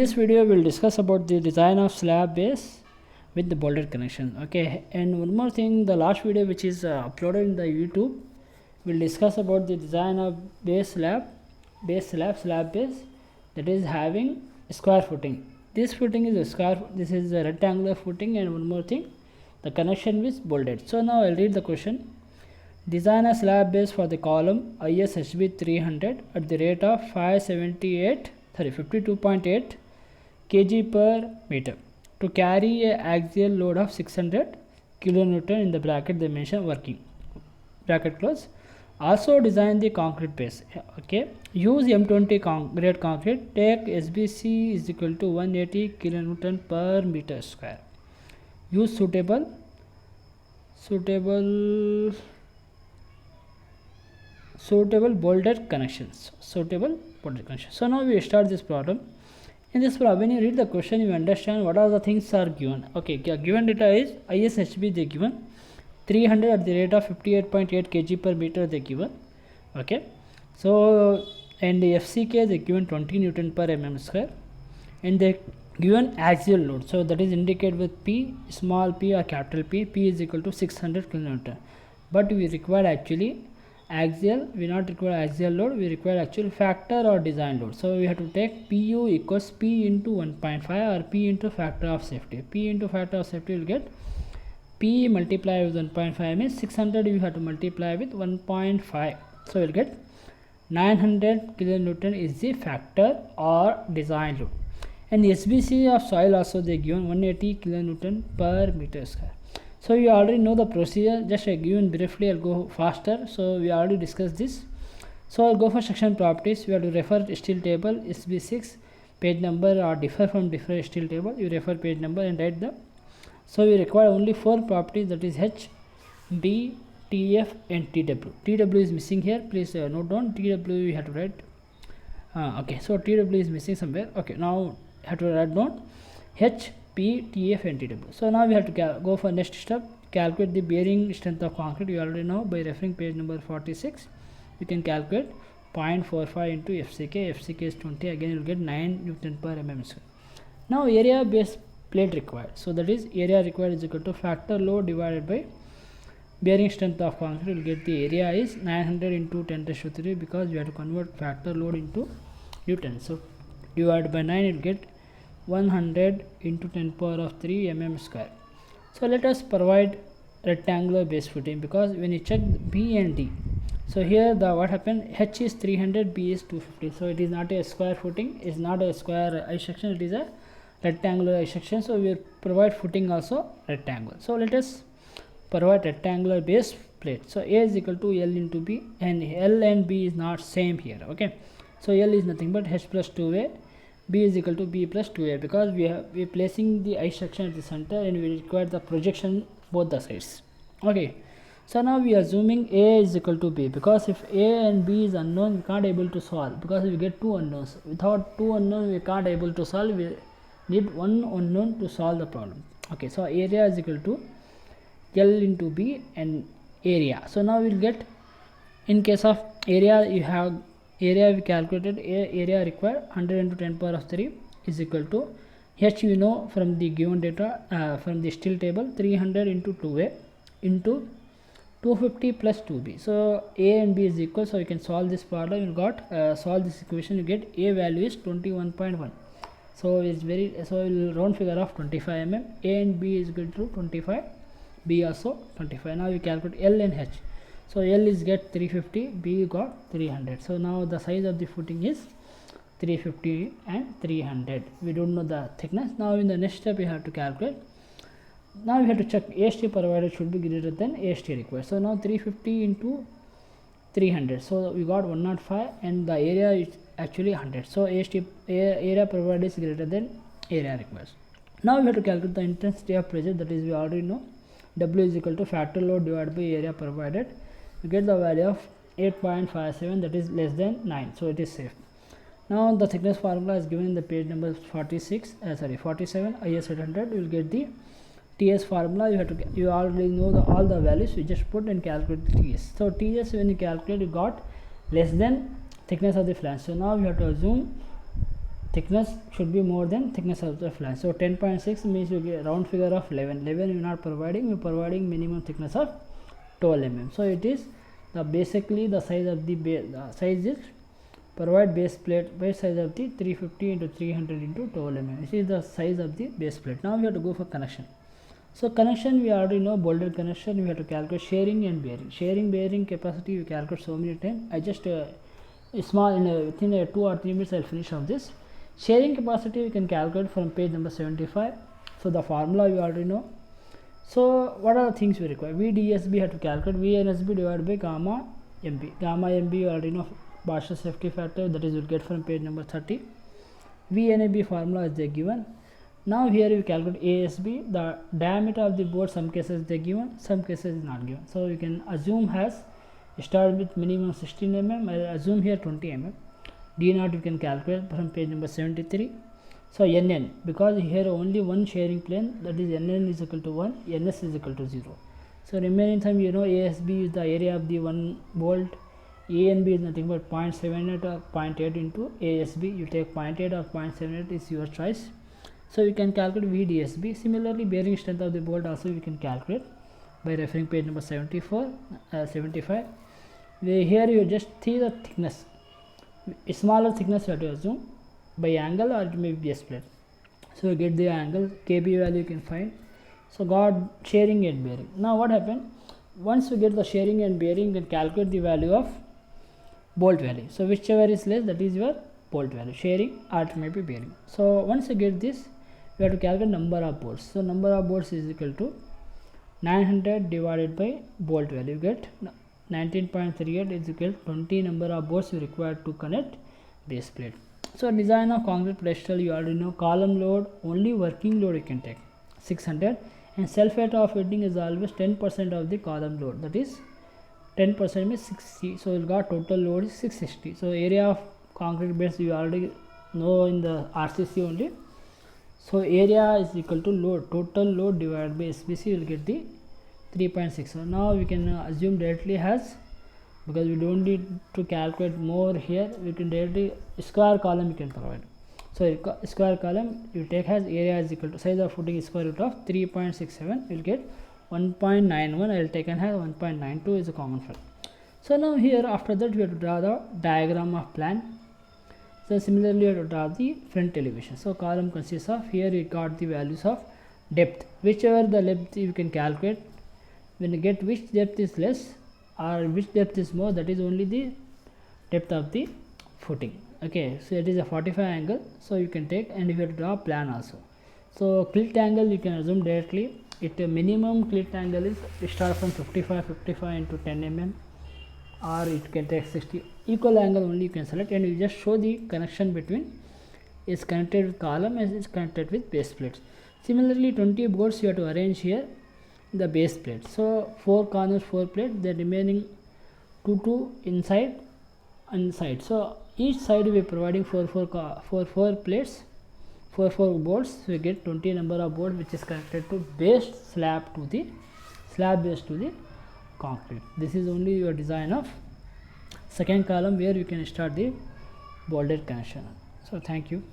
This video will discuss about the design of slab base with the bolted connection. Okay, and one more thing, the last video which is uploaded in the YouTube will discuss about the design of slab base, that is having square footing. This footing is a square, this is a rectangular footing, and one more thing, the connection is bolted. So now I'll read the question. Design a slab base for the column ISHB 300 at the rate of 52.8 kg per meter to carry a axial load of 600 kilonewton in the bracket dimension working, bracket close. Also design the concrete base. Okay, use M20 grade concrete. Take SBC is equal to 180 kilonewton per meter square. Use suitable bolted connections. So now we start this problem. In this problem, when you read the question, you understand what are the things are given. Okay, given data is ISHB they given 300 at the rate of 58.8 kg per meter they given. Okay, so and the FCK they given 20 Newton per mm square, and they given axial load. So that is indicated with P, small p or capital P. P is equal to 600 kilonewton. But we require actually axial, we not require axial load, we require actual factor or design load. So we have to take PU equals P into 1.5 or P into factor of safety. P into factor of safety will get P multiplied with 1.5 means 600 you have to multiply with 1.5. So we'll get 900 kilonewton is the factor or design load. And the SBC of soil also they given 180 kilonewton per meter square. So you already know the procedure, just given briefly, I'll go faster. So we already discussed this. So I'll go for section properties. We have to refer steel table SB6 page number or differ from different steel table. You refer page number and write them. So we require only 4 properties, that is H, B, TF and TW. TW is missing here, please note down. TW we have to write. Okay, so TW is missing somewhere. Okay, now have to write down H, P, TF and TW. So now we have to go for next step, calculate the bearing strength of concrete. You already know by referring page number 46. You can calculate 0.45 into FCK. FCK is 20. Again you will get 9 Newton per mm square. Now area base plate required. So that is area required is equal to factor load divided by bearing strength of concrete. You will get the area is 900 into 10⁻³ because we have to convert factor load into Newton. So divided by 9 you will get 100 into 10⁻³ mm square. So let us provide rectangular base footing, because when you check B and D, so here the what happened, H is 300, B is 250. So it is not a square footing, is not a square I section, it is a rectangular I section. So we will provide footing also rectangle. So let us provide rectangular base plate. So A is equal to L into B, and L and B is not same here. Okay, so L is nothing but H plus 2A, B is equal to B plus 2A, because we are placing the I section at the center and we require the projection both the sides. Okay, so now we are assuming A is equal to B, because if A and B is unknown we can't able to solve, because we get 2 unknowns. Without 2 unknowns we can't able to solve, we need 1 unknown to solve the problem. Okay, so area is equal to L into B and area. So now we will get, in case of area, you have area we calculated, area required 100 into 10⁻³ is equal to H, you know from the given data from the steel table, 300 into 2A into 250 plus 2B. So A and B is equal, so you can solve this problem. You got solve this equation, you get A value is 21.1. so it's very, so we'll round figure of 25 mm. A and B is equal to 25, B also 25. Now we calculate L and H. So L is get 350, B got 300. So now the size of the footing is 350 and 300. We don't know the thickness. Now in the next step we have to calculate. Now we have to check AST provided should be greater than AST required. So now 350 into 300. So we got 105 and the area is actually 100. So AST area provided is greater than area required. Now we have to calculate the intensity of pressure, that is we already know. W is equal to factor load divided by area provided. You get the value of 8.57, that is less than 9, so it is safe. Now the thickness formula is given in the page number 47 IS 800. You will get the TS formula. You have to, you already know all the values, you just put and calculate the TS. So TS, when you calculate, you got less than thickness of the flange. So now we have to assume thickness should be more than thickness of the flange. So 10.6 means you get round figure of 11. 11 you are not providing, you are providing minimum thickness of 12 mm. So it is the basically the size of the size is provide base size of the 350 into 300 into 12 mm. This is the size of the base plate. Now we have to go for connection. So connection we already know, bolted connection we have to calculate sharing and bearing. Sharing bearing capacity we calculate so many times. I just small within 2 or 3 minutes I will finish of this. Sharing capacity we can calculate from page number 75. So the formula we already know. So what are the things we require? VDSB have to calculate VNSB divided by gamma MB. Gamma MB you already know, partial safety factor, that is you will get from page number 30. VNAB formula is they given. Now here we calculate ASB, the diameter of the board, some cases they given, some cases is not given. So you can assume has start with minimum 16 mm, I assume here 20 mm. D0 you can calculate from page number 73. So NN, because here only one sharing plane, that is NN is equal to 1, NS is equal to 0. So remaining time you know ASB is the area of the one bolt, ANB is nothing but 0.78 or 0.8 into ASB, you take 0.8 or 0.78 is your choice. So you can calculate VDSB. Similarly bearing strength of the bolt also we can calculate by referring page number 75. Here you just see the thickness, smaller thickness you have to assume by angle or it may be base plate. So you get the angle, KB value you can find. So got sharing and bearing. Now what happened, once you get the sharing and bearing you can calculate the value of bolt value. So whichever is less, that is your bolt value, sharing or it may be bearing. So once you get this, you have to calculate number of bolts. So number of bolts is equal to 900 divided by bolt value, you get 19.38 is equal to 20 number of bolts you require to connect base plate. So design of concrete pedestal you already know, column load, only working load you can take 600, and self weight of fitting is always 10% of the column load, that is 10% means 60. So you got total load is 660. So area of concrete base you already know in the RCC only. So area is equal to load, total load divided by SBC, you will get the 3.6. So now we can assume directly has, because we don't need to calculate more here, we can directly square column you can provide. So square column you take as area is equal to size of footing is square root of 3.67, you will get 1.91. I will take and have 1.92 is a common factor. So now here after that we have to draw the diagram of plan. So similarly we have to draw the front elevation. So column consists of, here we got the values of depth, whichever the depth you can calculate. When you get which depth is less or which depth is more, that is only the depth of the footing. Okay, so it is a 45 angle, so you can take, and you have to draw plan also. So clit angle you can assume directly, it minimum clit angle is start from 55 into 10 mm, or it can take 60. Equal angle only you can select, and you just show the connection between is connected with column as is connected with base plates. Similarly 20 bolts you have to arrange here the base plate. So 4 corners 4 plates, the remaining 2 inside and side. So each side we are providing 4 plates, 4 bolts. So we get 20 number of bolts which is connected to base slab to the base to the concrete. This is only your design of second column where you can start the bolted connection. So thank you.